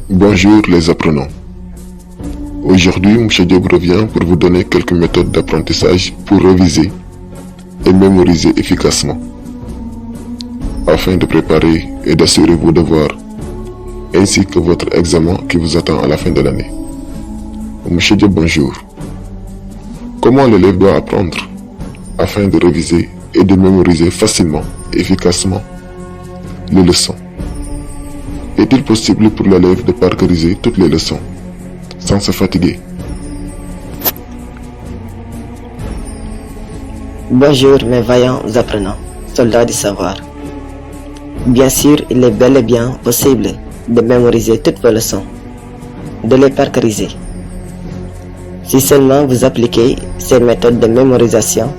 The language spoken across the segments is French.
Bonjour les apprenants. Aujourd'hui, M. Diop revient pour vous donner quelques méthodes d'apprentissage pour réviser et mémoriser efficacement, afin de préparer et d'assurer vos devoirs, ainsi que votre examen qui vous attend à la fin de l'année. M. Diop, bonjour. Comment l'élève doit apprendre afin de réviser et de mémoriser facilement et efficacement les leçons? Est-il possible pour l'élève de parcourir toutes les leçons sans se fatiguer? Bonjour mes vaillants apprenants, soldats du savoir. Bien sûr, il est bel et bien possible de mémoriser toutes vos leçons, de les parcourir. Si seulement vous appliquez ces méthodes de mémorisation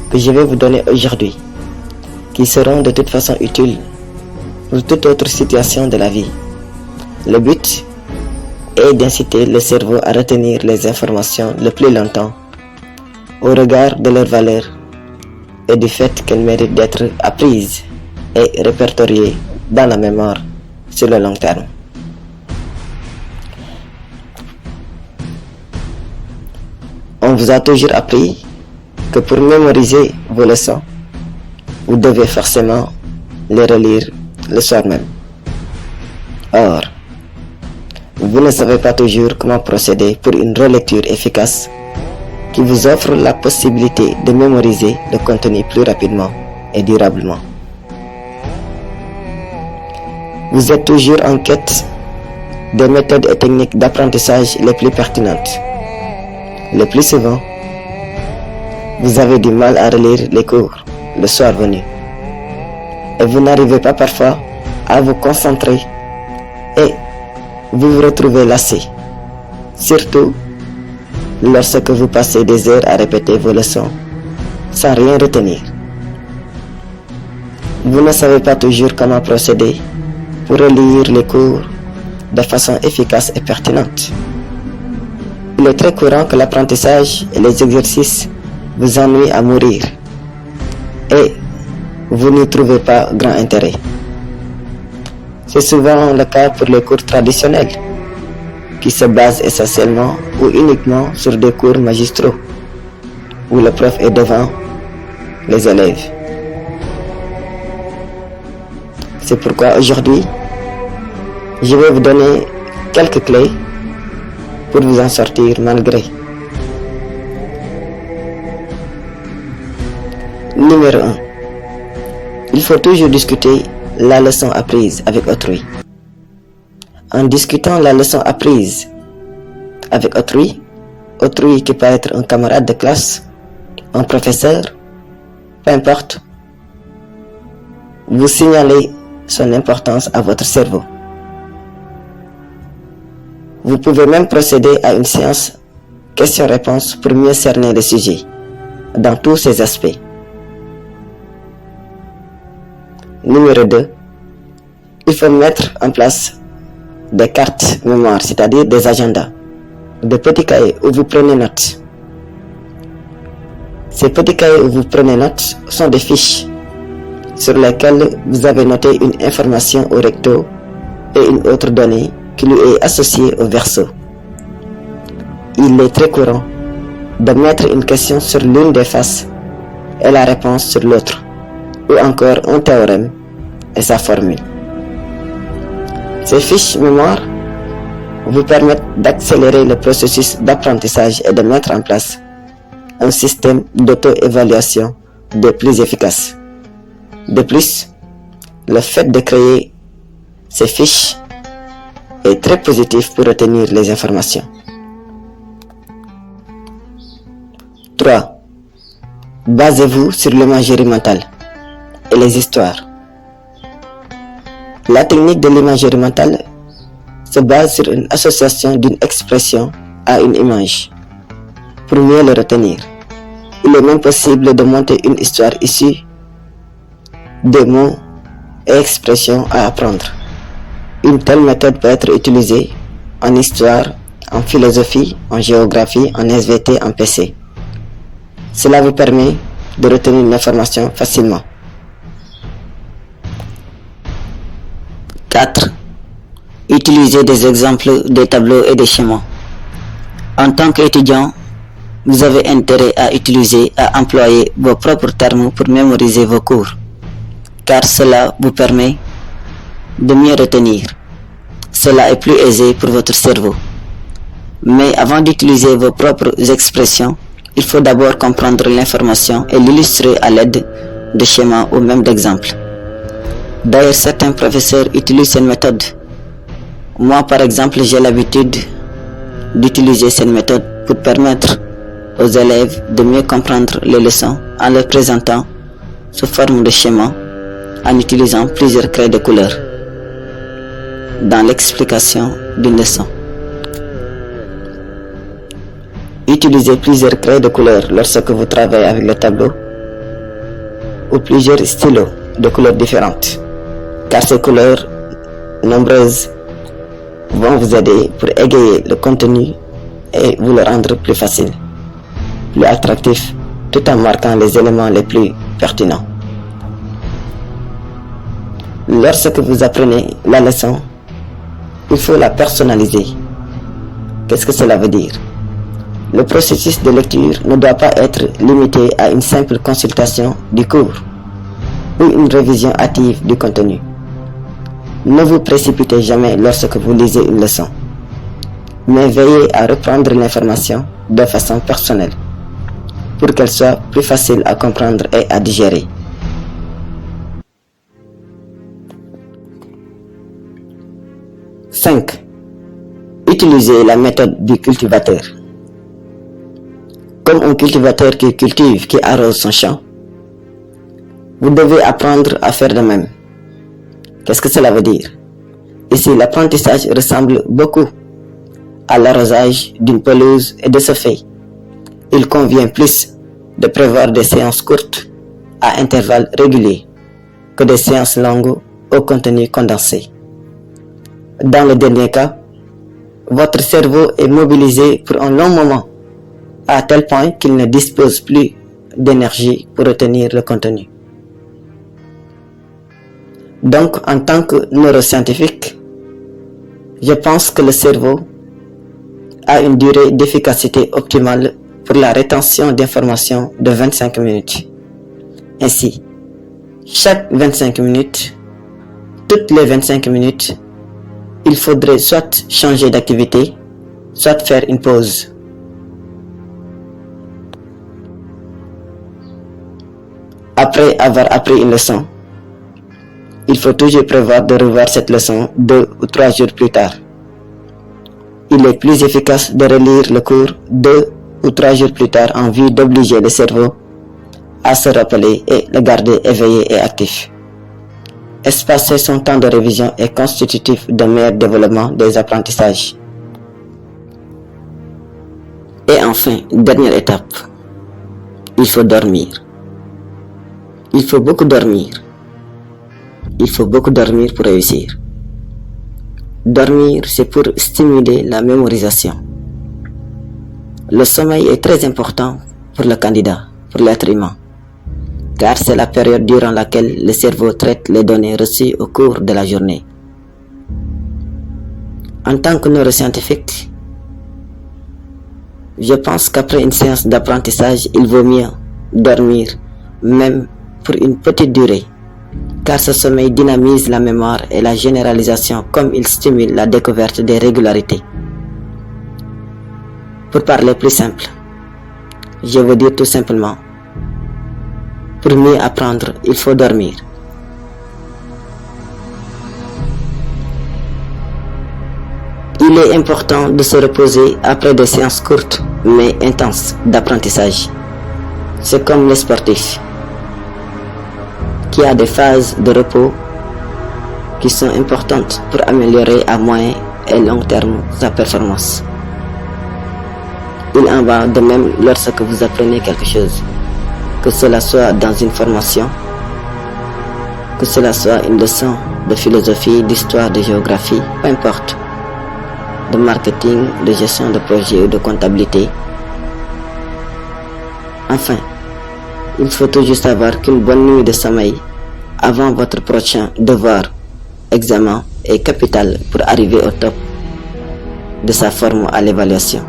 que je vais vous donner aujourd'hui, qui seront de toute façon utiles pour toute autre situation de la vie. Le but est d'inciter le cerveau à retenir les informations le plus longtemps au regard de leur valeur et du fait qu'elles méritent d'être apprises et répertoriées dans la mémoire sur le long terme. On vous a toujours appris que pour mémoriser vos leçons, vous devez forcément les relire le soir même. Or, vous ne savez pas toujours comment procéder pour une relecture efficace qui vous offre la possibilité de mémoriser le contenu plus rapidement et durablement. Vous êtes toujours en quête des méthodes et techniques d'apprentissage les plus pertinentes. Le plus souvent, vous avez du mal à relire les cours le soir venu. Et vous n'arrivez pas parfois à vous concentrer et vous vous retrouvez lassé, surtout lorsque vous passez des heures à répéter vos leçons sans rien retenir. Vous ne savez pas toujours comment procéder pour relire les cours de façon efficace et pertinente. Il est très courant que l'apprentissage et les exercices vous ennuient à mourir et vous n'y trouvez pas grand intérêt. C'est souvent le cas pour les cours traditionnels, qui se basent essentiellement ou uniquement sur des cours magistraux, où le prof est devant les élèves. C'est pourquoi aujourd'hui, je vais vous donner quelques clés pour vous en sortir malgré. Numéro 1. Il faut toujours discuter la leçon apprise avec autrui. En discutant la leçon apprise avec autrui qui peut être un camarade de classe, un professeur, peu importe, vous signalez son importance à votre cerveau. Vous pouvez même procéder à une séance question-réponse pour mieux cerner le sujet dans tous ses aspects. Numéro 2. Il faut mettre en place des cartes mémoire, c'est-à-dire des agendas, des petits cahiers où vous prenez notes. Ces petits cahiers où vous prenez notes sont des fiches sur lesquelles vous avez noté une information au recto et une autre donnée qui lui est associée au verso. Il est très courant de mettre une question sur l'une des faces et la réponse sur l'autre, ou encore un théorème et sa formule. Ces fiches mémoire vous permettent d'accélérer le processus d'apprentissage et de mettre en place un système d'auto-évaluation de plus efficace. De plus, le fait de créer ces fiches est très positif pour retenir les informations. 3. Basez-vous sur l'imagerie mentale et les histoires. La technique de l'imagerie mentale se base sur une association d'une expression à une image pour mieux le retenir. Il est même possible de monter une histoire issue des mots et expressions à apprendre. Une telle méthode peut être utilisée en histoire, en philosophie, en géographie, en SVT, en PC. Cela vous permet de retenir l'information facilement. 4. Utilisez des exemples, des tableaux et des schémas. En tant qu'étudiant, vous avez intérêt à employer vos propres termes pour mémoriser vos cours, car cela vous permet de mieux retenir. Cela est plus aisé pour votre cerveau. Mais avant d'utiliser vos propres expressions, il faut d'abord comprendre l'information et l'illustrer à l'aide de schémas ou même d'exemples. D'ailleurs, certains professeurs utilisent cette méthode. Moi, par exemple, j'ai l'habitude d'utiliser cette méthode pour permettre aux élèves de mieux comprendre les leçons en les présentant sous forme de schéma en utilisant plusieurs craies de couleur dans l'explication d'une leçon. Utilisez plusieurs craies de couleur lorsque vous travaillez avec le tableau ou plusieurs stylos de couleurs différentes, car ces couleurs nombreuses vont vous aider pour égayer le contenu et vous le rendre plus facile, plus attractif, tout en marquant les éléments les plus pertinents. Lorsque vous apprenez la leçon, il faut la personnaliser. Qu'est-ce que cela veut dire? Le processus de lecture ne doit pas être limité à une simple consultation du cours ou une révision hâtive du contenu. Ne vous précipitez jamais lorsque vous lisez une leçon, mais veillez à reprendre l'information de façon personnelle pour qu'elle soit plus facile à comprendre et à digérer. « 5. Utilisez la méthode du cultivateur. Comme un cultivateur qui cultive, qui arrose son champ, vous devez apprendre à faire de même. Qu'est-ce que cela veut dire? Ici, l'apprentissage ressemble beaucoup à l'arrosage d'une pelouse et de ce fait, il convient plus de prévoir des séances courtes à intervalles réguliers que des séances longues au contenu condensé. Dans le dernier cas, votre cerveau est mobilisé pour un long moment à tel point qu'il ne dispose plus d'énergie pour retenir le contenu. Donc, en tant que neuroscientifique, je pense que le cerveau a une durée d'efficacité optimale pour la rétention d'informations de 25 minutes. Ainsi, chaque 25 minutes, toutes les 25 minutes, il faudrait soit changer d'activité, soit faire une pause. Après avoir appris une leçon, il faut toujours prévoir de revoir cette leçon 2 ou 3 jours plus tard. Il est plus efficace de relire le cours 2 ou 3 jours plus tard en vue d'obliger le cerveau à se rappeler et le garder éveillé et actif. Espacer son temps de révision est constitutif d'un meilleur développement des apprentissages. Et enfin, dernière étape, il faut dormir. Il faut beaucoup dormir. Il faut beaucoup dormir pour réussir. Dormir, c'est pour stimuler la mémorisation. Le sommeil est très important pour le candidat, pour l'être humain, car c'est la période durant laquelle le cerveau traite les données reçues au cours de la journée. En tant que neuroscientifique, je pense qu'après une séance d'apprentissage, il vaut mieux dormir, même pour une petite durée, car ce sommeil dynamise la mémoire et la généralisation comme il stimule la découverte des régularités. Pour parler plus simple, je veux dire tout simplement, pour mieux apprendre, il faut dormir. Il est important de se reposer après des séances courtes mais intenses d'apprentissage. C'est comme les sportifs qui a des phases de repos qui sont importantes pour améliorer à moyen et long terme sa performance. Il en va de même lorsque vous apprenez quelque chose, que cela soit dans une formation, que cela soit une leçon de philosophie, d'histoire, de géographie, peu importe, de marketing, de gestion de projet ou de comptabilité. Enfin, il faut toujours savoir qu'une bonne nuit de sommeil avant votre prochain devoir, examen est capital pour arriver au top de sa forme à l'évaluation.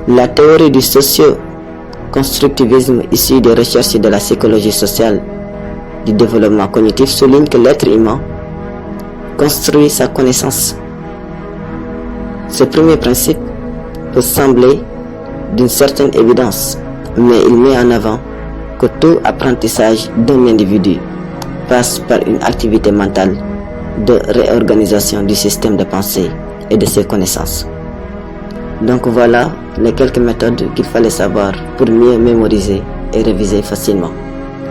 La théorie du socio-constructivisme issue des recherches de la psychologie sociale du développement cognitif souligne que l'être humain construit sa connaissance. Ce premier principe peut sembler d'une certaine évidence, mais il met en avant que tout apprentissage d'un individu passe par une activité mentale de réorganisation du système de pensée et de ses connaissances. Donc voilà les quelques méthodes qu'il fallait savoir pour mieux mémoriser et réviser facilement.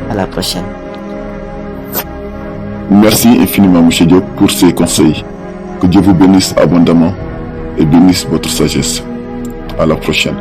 À la prochaine. Merci infiniment, M. Diop, pour ces conseils. Que Dieu vous bénisse abondamment et bénisse votre sagesse. À la prochaine.